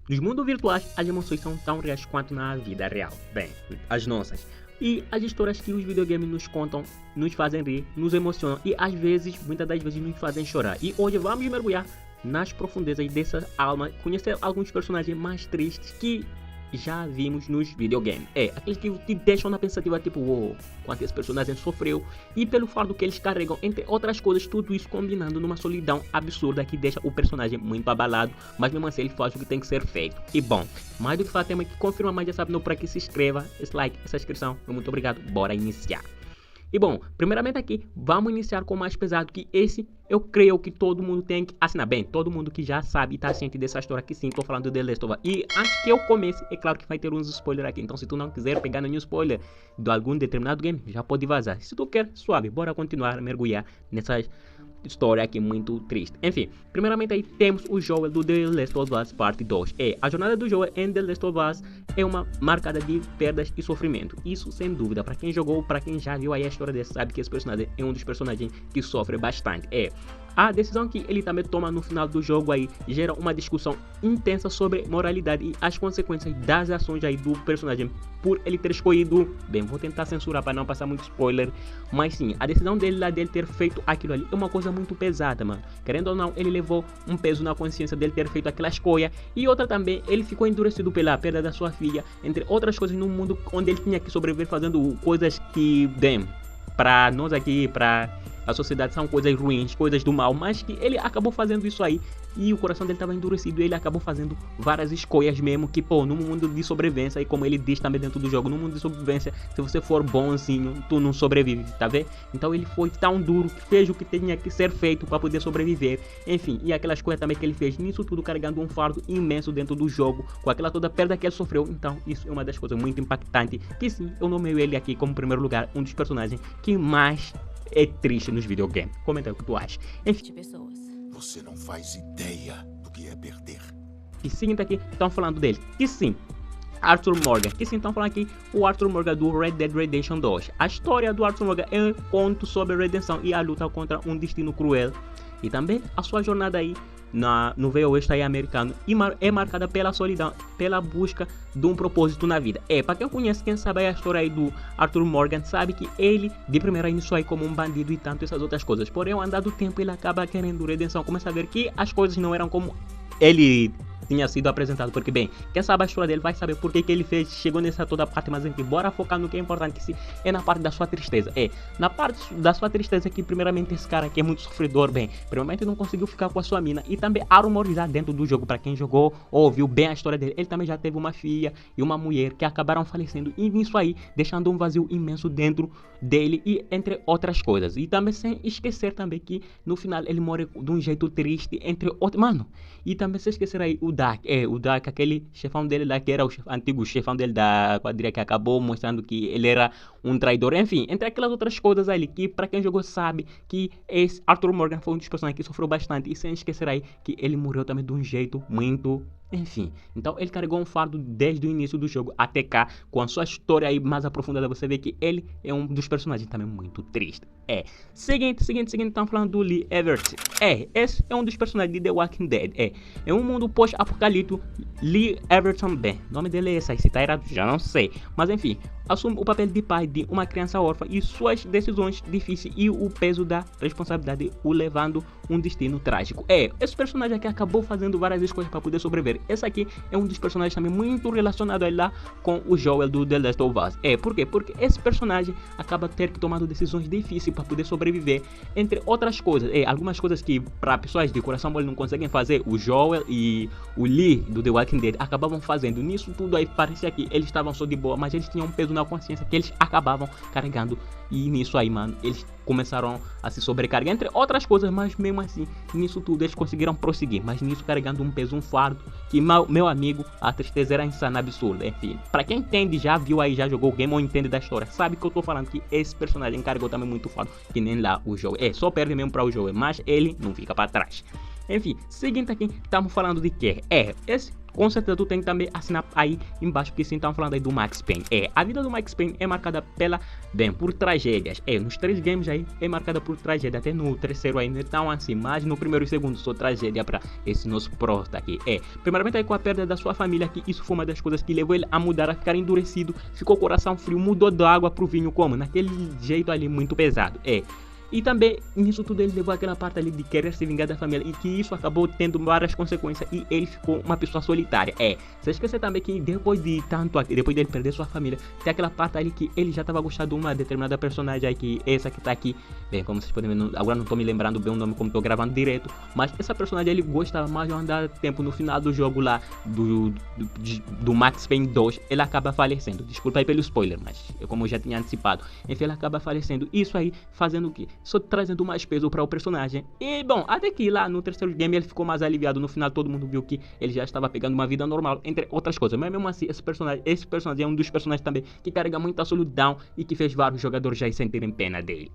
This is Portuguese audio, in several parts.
Nos mundos virtuais, as emoções são tão reais quanto na vida real. Bem, as nossas. E as histórias que os videogames nos contam nos fazem rir, nos emocionam e às vezes, muitas das vezes, nos fazem chorar. E hoje vamos mergulhar nas profundezas dessa alma, conhecer alguns personagens mais tristes que já vimos nos videogames. Aqueles que te deixam na pensativa tipo, uou, quanto esse personagem sofreu e pelo fardo que eles carregam, entre outras coisas, tudo isso combinando numa solidão absurda que deixa o personagem muito abalado, mas mesmo assim ele faz o que tem que ser feito. E bom, mais do que falar, temos que confirmar, mas já sabe, não por aqui, se inscreva, esse like, essa inscrição, muito obrigado, bora iniciar. E bom, primeiramente aqui, vamos iniciar com o mais pesado, que esse eu creio que todo mundo tem que assinar. Bem, todo mundo que já sabe e tá ciente dessa história aqui, sim, tô falando do The Last of Us. E antes que eu comece, é claro que vai ter uns spoilers aqui, então se tu não quiser pegar nenhum spoiler de algum determinado game, já pode vazar. Se tu quer, suave, bora continuar a mergulhar nessa história aqui muito triste. Enfim, primeiramente aí temos o Joel do The Last of Us Parte 2. A jornada do Joel em The Last of Us é uma marcada de perdas e sofrimento. Isso sem dúvida, para quem jogou, para quem já viu aí a história desse, sabe que esse personagem é um dos personagens que sofre bastante. A decisão que ele também toma no final do jogo aí gera uma discussão intensa sobre moralidade e as consequências das ações aí do personagem por ele ter escolhido. Bem, vou tentar censurar para não passar muito spoiler, mas sim, a decisão dele lá dele ter feito aquilo ali é uma coisa muito pesada, mano. Querendo ou não, ele levou um peso na consciência dele ter feito aquela escolha, e outra também, ele ficou endurecido pela perda da sua filha, entre outras coisas, num mundo onde ele tinha que sobreviver fazendo coisas que, bem, para nós aqui, para a sociedade, são coisas ruins, coisas do mal, mas que ele acabou fazendo isso aí e o coração dele estava endurecido e ele acabou fazendo várias escolhas mesmo que, pô, no mundo de sobrevivência, e como ele diz também dentro do jogo, no mundo de sobrevivência, se você for bonzinho, tu não sobrevive, tá vendo? Então ele foi tão duro que fez o que tinha que ser feito para poder sobreviver, enfim, e aquelas coisas também que ele fez, nisso tudo carregando um fardo imenso dentro do jogo, com aquela toda perda que ele sofreu. Então isso é uma das coisas muito impactantes, que sim, eu nomeio ele aqui como primeiro lugar, um dos personagens que mais é triste nos videogames. Comenta o que tu acha. Enfim, você não faz ideia do que é perder. E seguinte aqui, estão falando dele. E sim, Arthur Morgan. Que sim, estão falando aqui o Arthur Morgan do Red Dead Redemption 2. A história do Arthur Morgan é um conto sobre a redenção e a luta contra um destino cruel. E também a sua jornada aí no velho oeste aí americano e é marcada pela solidão, pela busca de um propósito na vida. Para quem conhece, quem sabe a história aí do Arthur Morgan, sabe que ele de primeira iniciou aí como um bandido e tanto essas outras coisas, porém ao andar do tempo ele acaba querendo redenção, começa a ver que as coisas não eram como ele tinha sido apresentado, porque bem, quem sabe a história dele vai saber por que ele fez, chegou nessa toda parte, mas enfim, bora focar no que é importante, que sim, é na parte da sua tristeza. Na parte da sua tristeza que primeiramente esse cara aqui é muito sofredor, bem, primeiramente não conseguiu ficar com a sua mina, e também há rumores já dentro do jogo, para quem jogou ou ouviu bem a história dele, ele também já teve uma filha e uma mulher que acabaram falecendo, e nisso aí, deixando um vazio imenso dentro dele, e entre outras coisas. E também sem esquecer também que no final ele morre de um jeito triste, entre outros, mano, e também sem esquecer aí o Dark, aquele chefão dele lá, que era o antigo chefão dele da quadrilha, que acabou mostrando que ele era um traidor. Enfim, entre aquelas outras coisas ali, que para quem jogou sabe que esse Arthur Morgan foi um dos personagens que sofreu bastante, e sem esquecer aí que ele morreu também de um jeito muito... Enfim, então ele carregou um fardo desde o início do jogo até cá, com a sua história aí mais aprofundada. Você vê que ele é um dos personagens também muito triste. Seguinte, estamos falando do Lee Everett. Esse é um dos personagens de The Walking Dead. É um mundo pós-apocalíptico. Lee Everett também, o nome dele é esse aí, se tá errado já não sei, mas enfim, assume o papel de pai de uma criança órfã e suas decisões difíceis e o peso da responsabilidade o levando um destino trágico. Esse personagem aqui acabou fazendo várias escolhas para poder sobreviver. Esse aqui é um dos personagens também muito relacionado aí lá com o Joel do The Last of Us. Por quê? Porque esse personagem acaba ter que tomar decisões difíceis para poder sobreviver, entre outras coisas. Algumas coisas que para pessoas de coração mole não conseguem fazer, o Joel e o Lee do The Walking Dead acabavam fazendo. Nisso tudo aí parecia que eles estavam só de boa, mas eles tinham um peso na consciência que eles acabavam carregando, e nisso aí, mano, eles começaram a se sobrecarregar, entre outras coisas, mas mesmo assim, nisso tudo eles conseguiram prosseguir, mas nisso carregando um peso, um fardo, que meu amigo, a tristeza era insana, absurda. Enfim, pra quem entende, já viu aí, já jogou o game ou entende da história, sabe que eu tô falando que esse personagem carregou também muito fardo, que nem lá o jogo. Só perde mesmo para o jogo, mas ele não fica para trás. Enfim, seguinte aqui, estamos falando de que esse com certeza tu tem que também assinar aí embaixo, que sim, estão falando aí do Max Payne. A vida do Max Payne é marcada por tragédias. Nos 3 games aí é marcada por tragédia, até no terceiro aí, então assim, mas no primeiro e segundo só tragédia para esse nosso prota aqui. Primeiramente aí com a perda da sua família, que isso foi uma das coisas que levou ele a mudar, a ficar endurecido, ficou coração frio, mudou da água pro vinho, como? Naquele jeito ali muito pesado. E também, nisso tudo, ele levou aquela parte ali de querer se vingar da família, e que isso acabou tendo várias consequências, e ele ficou uma pessoa solitária. Você esquecer também que depois de ele perder sua família, tem aquela parte ali que ele já tava gostando de uma determinada personagem aí, que essa que tá aqui, bem, como vocês podem ver, agora não tô me lembrando bem o nome como tô gravando direto, mas essa personagem ele gostava mais de andar tempo no final do jogo lá, do Max Payne 2, ele acaba falecendo. Desculpa aí pelo spoiler, mas como eu já tinha antecipado, enfim, ele acaba falecendo. Isso aí fazendo o que? Só trazendo mais peso para o personagem. E bom, até que lá no terceiro game ele ficou mais aliviado. No final todo mundo viu que ele já estava pegando uma vida normal, entre outras coisas. Mas mesmo assim, esse personagem é um dos personagens também que carrega muita solidão e que fez vários jogadores já sentirem pena dele.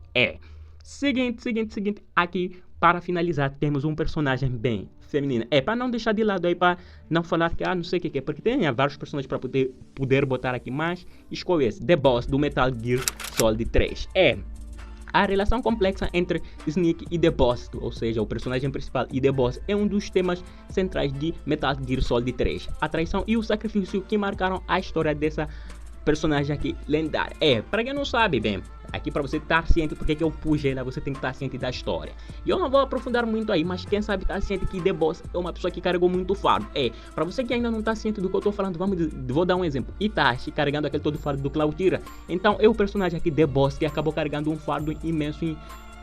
Seguinte. Aqui, para finalizar, temos um personagem bem feminino. Para não deixar de lado aí, para não falar que, não sei o que é, porque tem vários personagens para poder botar aqui, mas escolho esse, The Boss, do Metal Gear Solid 3. A relação complexa entre Snake e The Boss, ou seja, o personagem principal e The Boss, é um dos temas centrais de Metal Gear Solid 3. A traição e o sacrifício que marcaram a história dessa personagem aqui lendária. Para quem não sabe, bem, aqui para você estar ciente porque que eu pus ela, você tem que estar ciente da história. E eu não vou aprofundar muito aí, mas quem sabe estar ciente que The Boss é uma pessoa que carregou muito fardo. Para você que ainda não está ciente do que eu estou falando, vou dar um exemplo. Itachi carregando aquele todo fardo do Cloutira. Então é o personagem aqui, The Boss, que acabou carregando um fardo imenso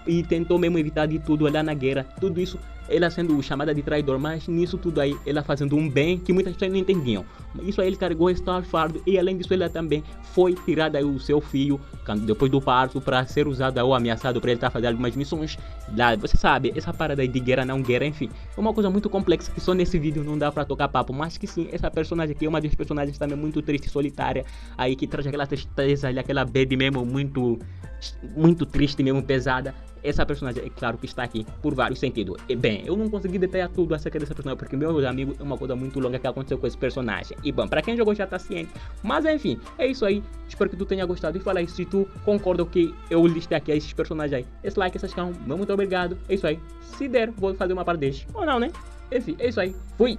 e tentou mesmo evitar de tudo lá na guerra. Tudo isso ela sendo chamada de traidor, mas nisso tudo aí ela fazendo um bem que muitas pessoas não entendiam. Isso aí ele carregou esse fardo, e além disso ela também foi tirada aí o seu filho depois do parto para ser usado ou ameaçado para ele estar fazendo algumas missões lá. Você sabe, essa parada aí de guerra não guerra, enfim, é uma coisa muito complexa que só nesse vídeo não dá para tocar papo, mas que sim, essa personagem aqui é uma das personagens também muito triste e solitária aí, que traz aquela tristeza ali, aquela bad mesmo muito triste mesmo, pesada. Essa personagem é claro que está aqui por vários sentidos. Bem, eu não consegui detalhar tudo acerca dessa personagem porque, meus amigos, é uma coisa muito longa que aconteceu com esse personagem. E bom, para quem jogou já tá ciente. Mas enfim, é isso aí. Espero que tu tenha gostado. E fala aí se tu concorda com que eu listei aqui esses personagens aí. Esse like, esse canal, muito obrigado. É isso aí. Se der, vou fazer uma parte deste. Ou não, né? Enfim, é isso aí. Fui!